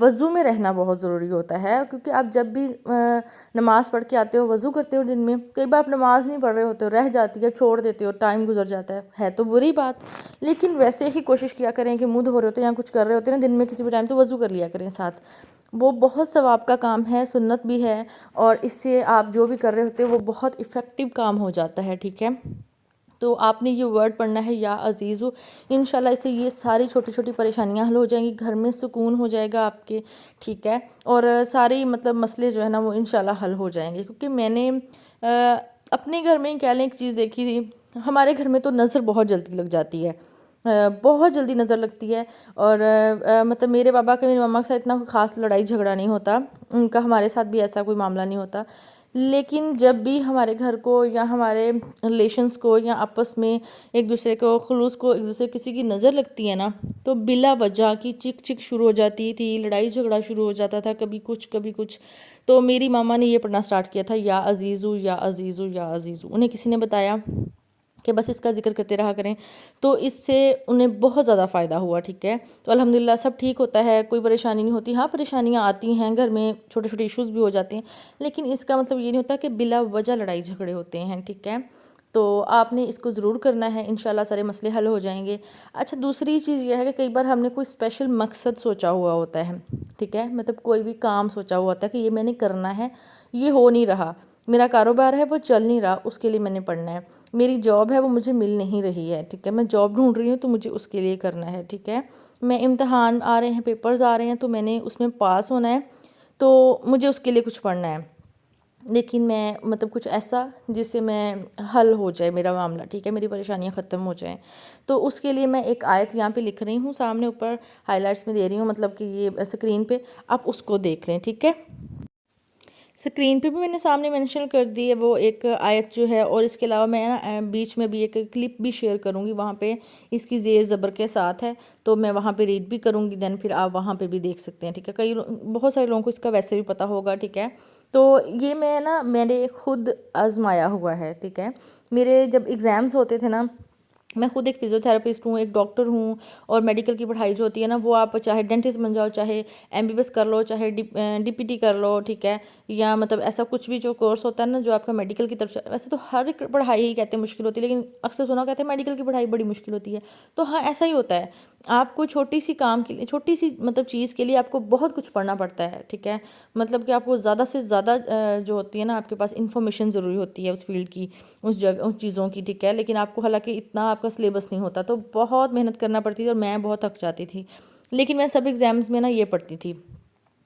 وضو میں رہنا بہت ضروری ہوتا ہے، کیونکہ آپ جب بھی نماز پڑھ کے آتے ہو، وضو کرتے ہو دن میں، کئی بار آپ نماز نہیں پڑھ رہے ہوتے ہو، رہ جاتی ہے، چھوڑ دیتے ہو، ٹائم گزر جاتا ہے تو بری بات، لیکن ویسے ہی کوشش کیا کریں کہ منہ دھو رہے ہوتے ہیں یا کچھ کر رہے ہوتے ہیں نا دن میں کسی بھی ٹائم، تو وضو کر لیا کریں ساتھ، وہ بہت ثواب کا کام ہے، سنت بھی ہے، اور اس سے آپ جو بھی کر رہے ہوتے ہیں وہ بہت افیکٹو کام ہو جاتا ہے، ٹھیک ہے۔ تو آپ نے یہ ورڈ پڑھنا ہے، یا عزیزو، انشاءاللہ اس سے یہ ساری چھوٹی چھوٹی پریشانیاں حل ہو جائیں گی، گھر میں سکون ہو جائے گا آپ کے، ٹھیک ہے، اور سارے مطلب مسئلے جو ہے نا وہ انشاءاللہ حل ہو جائیں گے، کیونکہ میں نے اپنے گھر میں کہہ لیں ایک چیز دیکھی تھی، ہمارے گھر میں تو نظر بہت جلدی لگ جاتی ہے، بہت جلدی نظر لگتی ہے، اور مطلب میرے بابا کا میری مما کے ساتھ اتنا کوئی خاص لڑائی جھگڑا نہیں ہوتا، ان کا ہمارے ساتھ بھی ایسا کوئی معاملہ نہیں ہوتا، لیکن جب بھی ہمارے گھر کو یا ہمارے ریلیشنز کو یا آپس میں ایک دوسرے کو خلوص کو ایک دوسرے کسی کی نظر لگتی ہے نا، تو بلا وجہ کی چک چک شروع ہو جاتی تھی، لڑائی جھگڑا شروع ہو جاتا تھا، کبھی کچھ، تو میری ماما نے یہ پڑھنا سٹارٹ کیا تھا، یا عزیزو یا عزیزو یا عزیزو، انہیں کسی نے بتایا کہ بس اس کا ذکر کرتے رہا کریں، تو اس سے انہیں بہت زیادہ فائدہ ہوا، ٹھیک ہے، تو الحمدللہ سب ٹھیک ہوتا ہے، کوئی پریشانی نہیں ہوتی، ہاں پریشانیاں آتی ہیں گھر میں، چھوٹے چھوٹے ایشوز بھی ہو جاتے ہیں، لیکن اس کا مطلب یہ نہیں ہوتا کہ بلا وجہ لڑائی جھگڑے ہوتے ہیں، ٹھیک ہے، تو آپ نے اس کو ضرور کرنا ہے، انشاءاللہ سارے مسئلے حل ہو جائیں گے۔ اچھا، دوسری چیز یہ ہے کہ کئی بار ہم نے کوئی اسپیشل مقصد سوچا ہوا ہوتا ہے، ٹھیک ہے، مطلب کوئی بھی کام سوچا ہوا ہوتا ہے کہ یہ میں نے کرنا ہے، یہ ہو نہیں رہا، میرا کاروبار ہے وہ چل نہیں رہا، اس کے لیے میں نے پڑھنا ہے، میری جاب ہے وہ مجھے مل نہیں رہی ہے، ٹھیک ہے، میں جاب ڈھونڈ رہی ہوں تو مجھے اس کے لیے کرنا ہے، ٹھیک ہے، میں امتحان آ رہے ہیں، پیپرز آ رہے ہیں تو میں نے اس میں پاس ہونا ہے، تو مجھے اس کے لیے کچھ پڑھنا ہے، لیکن میں مطلب کچھ ایسا جس سے میں حل ہو جائے میرا معاملہ، ٹھیک ہے، میری پریشانیاں ختم ہو جائیں، تو اس کے لیے میں ایک آیت یہاں پہ لکھ رہی ہوں، سامنے اوپر ہائی لائٹس میں دے رہی ہوں، مطلب کہ یہ اسکرین پہ آپ اس کو دیکھ لیں، ٹھیک ہے، اسکرین پہ بھی میں نے سامنے مینشن کر دی ہے وہ ایک آیت جو ہے، اور اس کے علاوہ میں نا بیچ میں بھی ایک کلپ بھی شیئر کروں گی، وہاں پہ اس کی زیر زبر کے ساتھ ہے، تو میں وہاں پہ ریڈ بھی کروں گی، دین پھر آپ وہاں پہ بھی دیکھ سکتے ہیں، ٹھیک ہے، بہت سارے لوگوں کو اس کا ویسے بھی پتہ ہوگا، ٹھیک ہے، تو یہ میں نے خود آزمایا ہوا ہے، ٹھیک ہے، میرے جب ایگزامز ہوتے تھے نا، میں خود ایک فزیوتھراپسٹ ہوں، ایک ڈاکٹر ہوں، اور میڈیکل کی پڑھائی جو ہوتی ہے نا، وہ آپ چاہے ڈینٹسٹ بن جاؤ، چاہے MBBS کر لو، چاہے DPT کر لو، ٹھیک ہے، یا مطلب ایسا کچھ بھی جو کورس ہوتا ہے نا جو آپ کا میڈیکل کی طرف سے، ویسے تو ہر ایک پڑھائی ہی کہتے ہیں مشکل ہوتی ہے، لیکن اکثر سنا کہتے ہیں میڈیکل کی پڑھائی بڑی مشکل ہوتی ہے، تو ہاں ایسا ہی ہوتا ہے، آپ کو چھوٹی سی کام کے لیے، چھوٹی سی مطلب چیز کے لیے آپ کو بہت کچھ پڑھنا پڑتا ہے، ٹھیک ہے، مطلب کہ آپ کو زیادہ سے زیادہ جو ہوتی ہے نا آپ کے پاس انفارمیشن ضروری ہوتی ہے اس فیلڈ کی، اس جگہ اس چیزوں کی، ٹھیک ہے، لیکن آپ کو حالانکہ اتنا آپ کا سلیبس نہیں ہوتا، تو بہت محنت کرنا پڑتی تھی، اور میں بہت تھک جاتی تھی، لیکن میں سب ایگزامز میں نا یہ پڑھتی تھی۔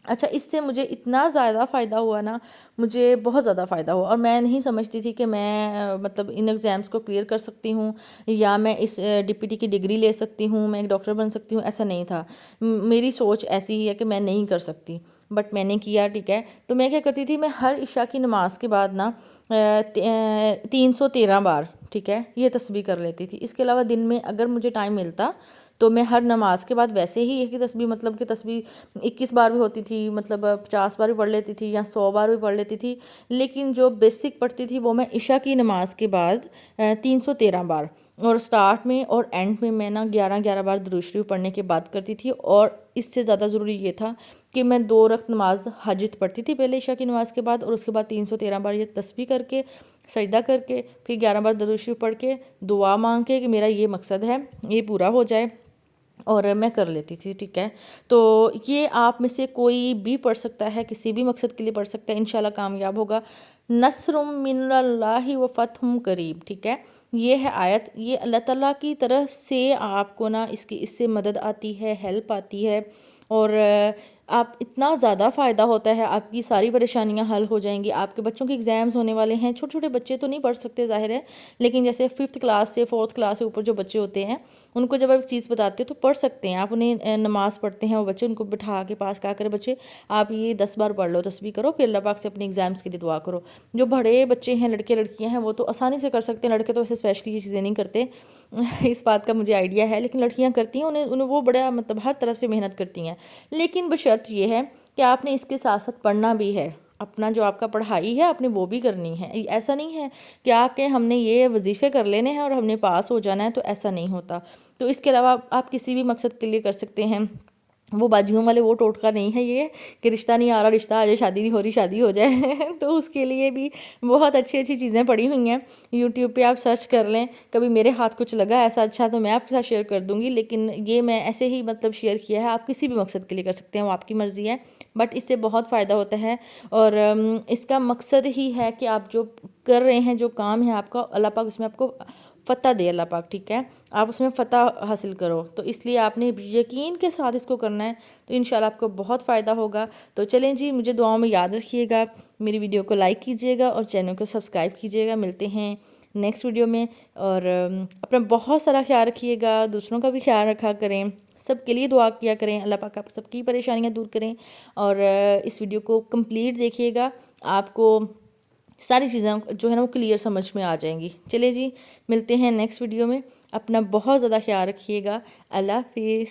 اچھا، اس سے مجھے اتنا زیادہ فائدہ ہوا نا، مجھے بہت زیادہ فائدہ ہوا، اور میں نہیں سمجھتی تھی کہ میں مطلب ان ایگزامز کو کلیئر کر سکتی ہوں، یا میں اس DPT کی ڈگری لے سکتی ہوں، میں ایک ڈاکٹر بن سکتی ہوں، ایسا نہیں تھا، میری سوچ ایسی ہی ہے کہ میں نہیں کر سکتی، بٹ میں نے کیا، ٹھیک ہے، تو میں کیا کرتی تھی، میں ہر عشاء کی نماز کے بعد نا 313 بار، ٹھیک ہے، یہ تسبیح کر لیتی تھی، اس کے علاوہ دن میں اگر مجھے ٹائم ملتا تو میں ہر نماز کے بعد ویسے ہی ایک ہی تسبیح، مطلب کہ تسبیح 21 بار بھی ہوتی تھی، مطلب 50 بار بھی پڑھ لیتی تھی، یا 100 بار بھی پڑھ لیتی تھی، لیکن جو بیسک پڑھتی تھی وہ میں عشاء کی نماز کے بعد 313 بار، اور سٹارٹ میں اور اینڈ میں نا 11 بار درود شریف پڑھنے کے بعد کرتی تھی، اور اس سے زیادہ ضروری یہ تھا کہ میں 2 رکعت نماز حاجت پڑھتی تھی پہلے عشاء کی نماز کے بعد، اور اس کے بعد 313 بار یہ تسبیح کر کے، سجدہ کر کے، پھر 11 بار درود شریف پڑھ کے، دعا مانگ کے کہ میرا یہ مقصد ہے یہ پورا ہو جائے، اور میں کر لیتی تھی، ٹھیک ہے، تو یہ آپ میں سے کوئی بھی پڑھ سکتا ہے، کسی بھی مقصد کے لیے پڑھ سکتا ہے، انشاءاللہ کامیاب ہوگا۔ نصر من اللہ و فتح قریب، ٹھیک ہے، یہ ہے آیت، یہ اللہ تعالیٰ کی طرف سے آپ کو نا اس سے مدد آتی ہے، ہیلپ آتی ہے، اور آپ اتنا زیادہ فائدہ ہوتا ہے، آپ کی ساری پریشانیاں حل ہو جائیں گی، آپ کے بچوں کے ایگزامز ہونے والے ہیں، چھوٹے چھوٹے بچے تو نہیں پڑھ سکتے ظاہر ہے، لیکن جیسے 5th کلاس سے 4th کلاس سے اوپر جو بچے ہوتے ہیں، ان کو جب آپ ایک چیز بتاتے ہو تو پڑھ سکتے ہیں، آپ انہیں نماز پڑھتے ہیں وہ بچے، ان کو بٹھا کے پاس کہا کرے بچے آپ یہ 10 بار پڑھ لو، تسبیح کرو، پھر اللہ پاک سے اپنے ایگزامز کے لیے دعا کرو۔ جو بڑے بچے ہیں، لڑکے لڑکیاں ہیں، وہ تو آسانی سے کر سکتے ہیں، لڑکے تو ایسے اسپیشلی یہ چیزیں نہیں کرتے، اس بات کا مجھے آئیڈیا ہے، لیکن لڑکیاں کرتی ہیں، انہیں وہ بڑا مطلب ہر طرف سے محنت کرتی ہیں، لیکن بشرط یہ ہے کہ آپ نے اس کے ساتھ ساتھ پڑھنا بھی ہے، اپنا جو آپ کا پڑھائی ہے آپ نے وہ بھی کرنی ہے، ایسا نہیں ہے کہ آپ کے ہم نے یہ وظیفے کر لینے ہیں اور ہم نے پاس ہو جانا ہے، تو ایسا نہیں ہوتا۔ تو اس کے علاوہ آپ کسی بھی مقصد کے لیے کر سکتے ہیں، وہ باجیوں والے وہ ٹوٹکا نہیں ہے یہ کہ رشتہ نہیں آ رہا رشتہ آ جائے، شادی نہیں ہو رہی شادی ہو جائے تو اس کے لیے بھی بہت اچھی اچھی چیزیں پڑی ہوئی ہیں، یوٹیوب پہ آپ سرچ کر لیں، کبھی میرے ہاتھ کچھ لگا ایسا اچھا تو میں آپ کے ساتھ شیئر کر دوں گی، لیکن یہ میں ایسے ہی مطلب شیئر کیا ہے، آپ کسی بھی مقصد کے لیے کر سکتے ہیں، وہ آپ کی مرضی ہے، بٹ اس سے بہت فائدہ ہوتا ہے، اور اس کا مقصد ہی ہے کہ آپ جو کر رہے ہیں جو کام ہے آپ کا، اللہ پاک اس میں آپ کو فتح دے، اللہ پاک، ٹھیک ہے، آپ اس میں فتح حاصل کرو، تو اس لیے آپ نے یقین کے ساتھ اس کو کرنا ہے، تو انشاءاللہ آپ کو بہت فائدہ ہوگا۔ تو چلیں جی، مجھے دعاؤں میں یاد رکھیے گا، میری ویڈیو کو لائک کیجیے گا اور چینل کو سبسکرائب کیجیے گا، ملتے ہیں نیکسٹ ویڈیو میں، اور اپنا بہت سارا خیال رکھیے گا، دوسروں کا بھی خیال رکھا کریں، سب کے لیے دعا کیا کریں، اللہ پاک آپ سب کی پریشانیاں دور کریں، اور اس ویڈیو کو کمپلیٹ دیکھیے گا، آپ کو ساری چیزیں جو ہے نا وہ کلیئر سمجھ میں آ جائیں گی۔ چلے جی، ملتے ہیں نیکسٹ ویڈیو میں، اپنا بہت زیادہ خیال رکھیے گا، اللہ حافظ۔